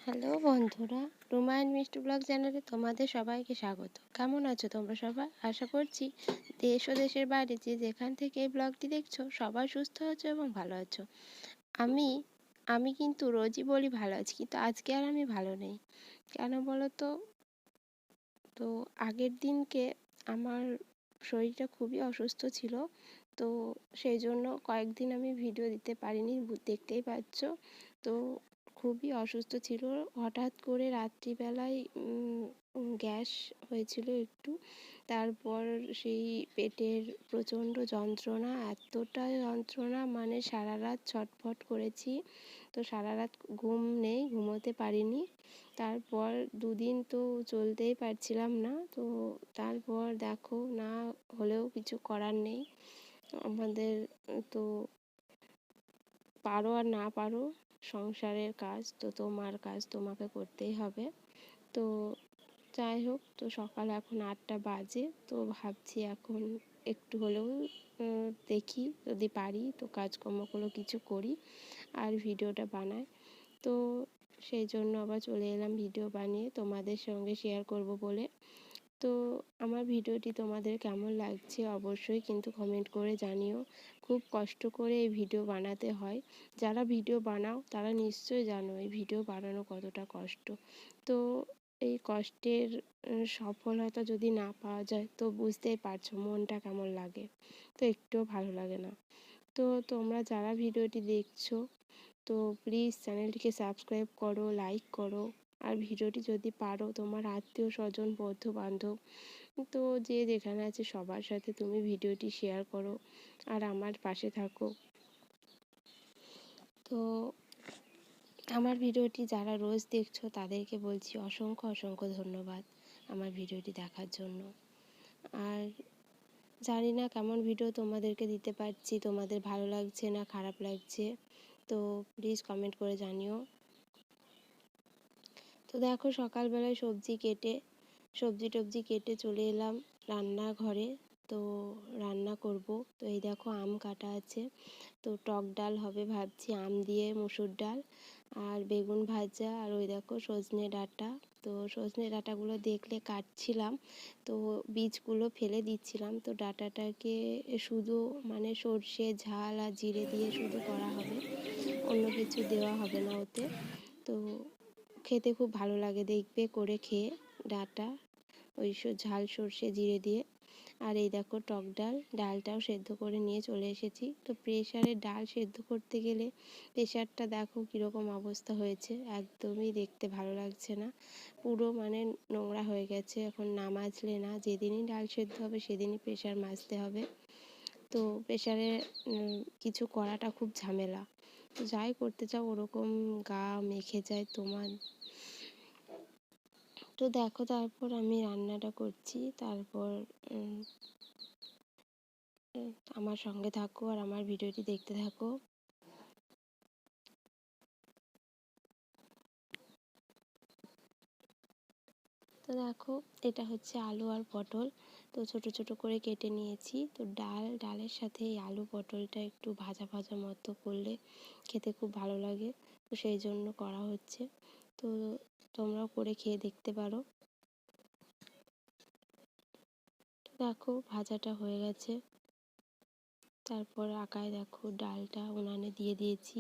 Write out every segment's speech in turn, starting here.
Hello বন্ধুরা, Ruma and মিষ্টি blog চ্যানেলে তোমাদের সবাইকে স্বাগত। কেমন আছো তোমরা সবাই? আশা করছি দেশ ও দেশের বাইরে যে যেখান থেকে এই ব্লগটি দেখছো সবাই সুস্থ আছো এবং ভালো আছো। আমি আমি কিন্তু রোজই বলি ভালো আছি, কিন্তু আজকে আর আমি ভালো নেই। কেন বলো তো? তো আগের দিনকে আমার শরীরটা খুবই অসুস্থ ছিল, তো সেই জন্য কয়েকদিন আমি ভিডিও দিতে পারিনি, দেখতেই পাচ্ছ। তো খুবই অসুস্থ ছিল, হঠাৎ করে রাত্রিবেলায় গ্যাস হয়েছিল একটু। তারপর সেই পেটের প্রচণ্ড যন্ত্রণা, এতটা যন্ত্রণা মানে সারা রাত ছটফট করেছি। তো সারা রাত ঘুম নেই, ঘুমোতে পারিনি। তারপর দুদিন তো চলতেই পারছিলাম না। তো তারপর দেখো, না হলেও কিছু করার নেই আমাদের। তো পারো আর না পারো, সংসারের কাজ তো তোমার কাজ তোমাকে করতেই হবে। তো যাই হোক, তো সকাল এখন 8টা বাজে। তো ভাবছি এখন একটু হলেও দেখি, যদি পারি তো কাজকর্মগুলো কিছু করি আর ভিডিওটা বানাই। তো সেই জন্য আবার চলে এলাম ভিডিও বানিয়ে তোমাদের সঙ্গে শেয়ার করব বলে। তো আমার ভিডিওটি তোমাদের কেমন লাগছে অবশ্যই কিন্তু কমেন্ট করে জানিও। খুব কষ্ট করে এই ভিডিও বানাতে হয়। যারা ভিডিও বানাও তারা নিশ্চয়ই জানো এই ভিডিও বানানো কতটা কষ্ট। তো এই কষ্টের সফলতা যদি না পাওয়া যায় তো বুঝতেই পারছো মনটা কেমন লাগে। তো একটুও ভালো লাগে না। তো তোমরা যারা ভিডিওটি দেখছো, তো প্লিজ চ্যানেলটিকে সাবস্ক্রাইব করো, লাইক করো। আর ভিডিওটি যদি পারো তোমার আত্মীয় স্বজন বন্ধু বান্ধব, তো যে যেখানে আছে সবার সাথে তুমি ভিডিওটি শেয়ার করো আর আমার পাশে থাকো। তো আমার ভিডিওটি যারা রোজ দেখছো তাদেরকে বলছি অসংখ্য অসংখ্য ধন্যবাদ আমার ভিডিওটি দেখার জন্য। আর জানি না কেমন ভিডিও তোমাদেরকে দিতে পারছি, তোমাদের ভালো লাগছে না খারাপ লাগছে, তো প্লিজ কমেন্ট করে জানিও। তো দেখো, সকালবেলায় সবজি টবজি কেটে চলে এলাম রান্নাঘরে। তো রান্না করব। তো এই দেখো আম কাটা আছে, তো টক ডাল হবে ভাবছি, আম দিয়ে মুসুর ডাল আর বেগুন ভাজা। আর ওই দেখো সজনে ডাঁটা। তো সজনে ডাঁটাগুলো দেখলে কাটছিলাম, তো বীজগুলো ফেলে দিচ্ছিলাম। তো ডাঁটাটাকে শুধু মানে সর্ষে ঝাল আর জিরে দিয়ে শুধু করা হবে, অন্য কিছু দেওয়া হবে না ওতে। তো খেতে খুব ভালো লাগে, দেখবে করে খেয়ে ডাঁটা ওই ঝাল সর্ষে জিরে দিয়ে। আর এই দেখো টক ডালটাও সেদ্ধ করে নিয়ে চলে এসেছি। তো প্রেসারে ডাল সেদ্ধ করতে গেলে প্রেসারটা দেখো কীরকম অবস্থা হয়েছে, একদমই দেখতে ভালো লাগছে না, পুরো মানে নোংরা হয়ে গেছে। এখন না মাজলে না, যেদিনই ডাল সেদ্ধ হবে সেদিনই প্রেসার মাজতে হবে। তো প্রেসারে কিছু করাটা খুব ঝামেলা, তো যাই করতে চাও ওরকম গা মেখে যায় তোমার। তো দেখো, তারপর আমি রান্নাটা করছি। তারপর আমার সঙ্গে থাকো আর আমার ভিডিওটি দেখতে থাকো। তো দেখো, এটা হচ্ছে আলু আর পটল। তো ছোট ছোট করে কেটে নিয়েছি। তো ডালের সাথে এই আলু পটলটা একটু ভাজা ভাজা মতো করলে খেতে খুব ভালো লাগে, তো সেই জন্য করা হচ্ছে। তো তোমরাও করে খেয়ে দেখতে পারো। দেখো ভাজাটা হয়ে গেছে। তারপর আকায় দেখো ডালটা উনানে দিয়ে দিয়েছি।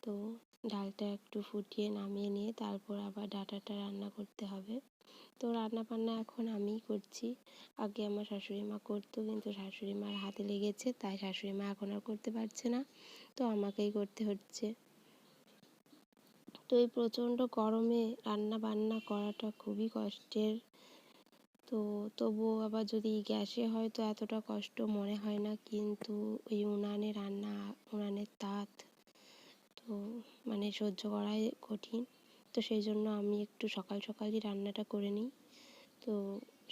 তো ডালটা একটু ফুটিয়ে নামিয়ে নিয়ে তারপর আবার ডাঁটাটা রান্না করতে হবে। তো রান্না বান্না এখন আমিই করছি। আগে আমার শাশুড়ি মা করতো, কিন্তু শাশুড়ি মার হাতে লেগেছে তাই শাশুড়ি মা এখন আর করতে পারছে না, তো আমাকেই করতে হচ্ছে। তো এই প্রচণ্ড গরমে রান্না বান্না করাটা খুবই কষ্টের। তো তবুও আবার যদি গ্যাসে হয় তো এতটা কষ্ট মনে হয় না, কিন্তু ওই উনানে রান্না, উনানের তাত তো মানে সহ্য করাই কঠিন। তো সেই জন্য আমি একটু সকাল সকালই রান্নাটা করে নিই। তো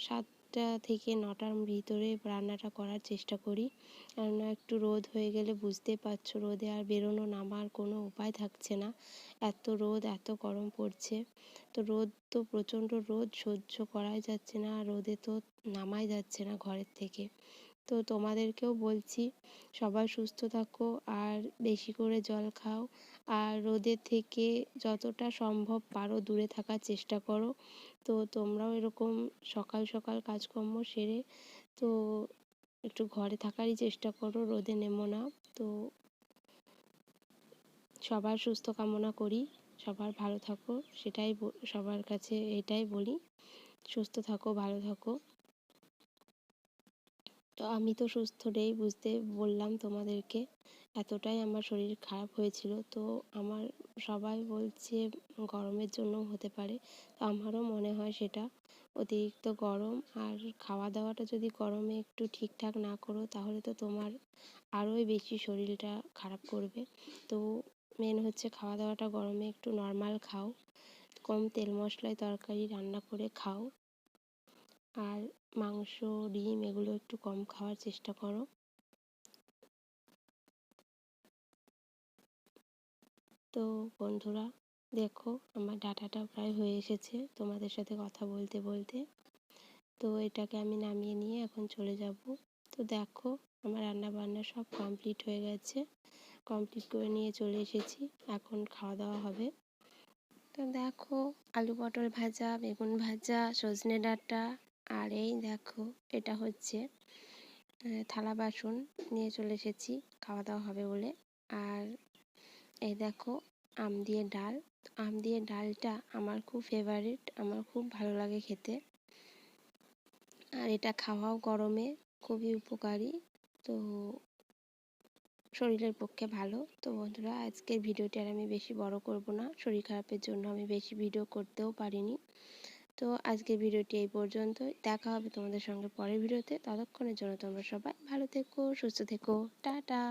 7টা থেকে 9টার ভিতরে রান্নাটা করার চেষ্টা করি, কেননা একটু রোদ হয়ে গেলে বুঝতেই পারছো রোদে আর বেরোনো নামার কোনো উপায় থাকছে না, এত রোদ এত গরম পড়ছে। তো রোদ তো প্রচণ্ড রোদ, সহ্য করাই যাচ্ছে না, রোদে তো নামাই যাচ্ছে না ঘরের থেকে। তো তোমাদেরকেও বলছি সবাই সুস্থ থাকো আর বেশি করে জল খাও আর রোদের থেকে যতটা সম্ভব পারো দূরে থাকার চেষ্টা করো। তো তোমরাও এরকম সকাল সকাল কাজকর্ম সেরে তো একটু ঘরে থাকারই চেষ্টা করো, রোদে নেমো না। তো সবার সুস্থ কামনা করি, সবার ভালো থাকো, সেটাই সবার কাছে এটাই বলি, সুস্থ থাকো, ভালো থাকো। তো আমি তো সুস্থ নেই, বুঝতে বললাম তোমাদেরকে, এতটাই আমার শরীর খারাপ হয়েছিল। তো আমার সবাই বলছে গরমের জন্য হতে পারে, তো আমারও মনে হয় সেটা অতিরিক্ত গরম। আর খাওয়া দাওয়াটা যদি গরমে একটু ঠিকঠাক না করো তাহলে তো তোমার আরোই বেশি শরীরটা খারাপ করবে। তো মেন হচ্ছে খাওয়া দাওয়াটা গরমে একটু নর্মাল খাও, কম তেল মশলায় তরকারি রান্না করে খাও, আর মাংস ডিম এগুলো একটু কম খাওয়ার চেষ্টা করো। তো বন্ধুরা দেখো আমার ডাটাটা প্রায় হয়ে এসেছে তোমাদের সাথে কথা বলতে বলতে। তো এটাকে আমি নামিয়ে নিয়ে এখন চলে যাব। তো দেখো আমার রান্না বান্না সব কমপ্লিট হয়ে গেছে, কমপ্লিট করে নিয়ে চলে এসেছি, এখন খাওয়া দাওয়া হবে। তো দেখো আলু পটল ভাজা, বেগুন ভাজা, সজনে ডাঁটা, আর এই দেখো এটা হচ্ছে থালা বাসন নিয়ে চলে এসেছি খাওয়া দাওয়া হবে বলে। আর এই দেখো আম দিয়ে ডাল। আম দিয়ে ডালটা আমার খুব ফেভারিট, আমার খুব ভালো লাগে খেতে, আর এটা খাওয়াও গরমে খুবই উপকারী, তো শরীরের পক্ষে ভালো। তো বন্ধুরা আজকের ভিডিওটি আর আমি বেশি বড় করব না, শরীর খারাপের জন্য আমি বেশি ভিডিও করতেও পারিনি। তো আজকের ভিডিওটি এই পর্যন্তই, দেখা হবে তোমাদের সঙ্গে পরের ভিডিওতে। ততক্ষণের জন্য তোমরা সবাই ভালো থেকো, সুস্থ থেকো, টাটা।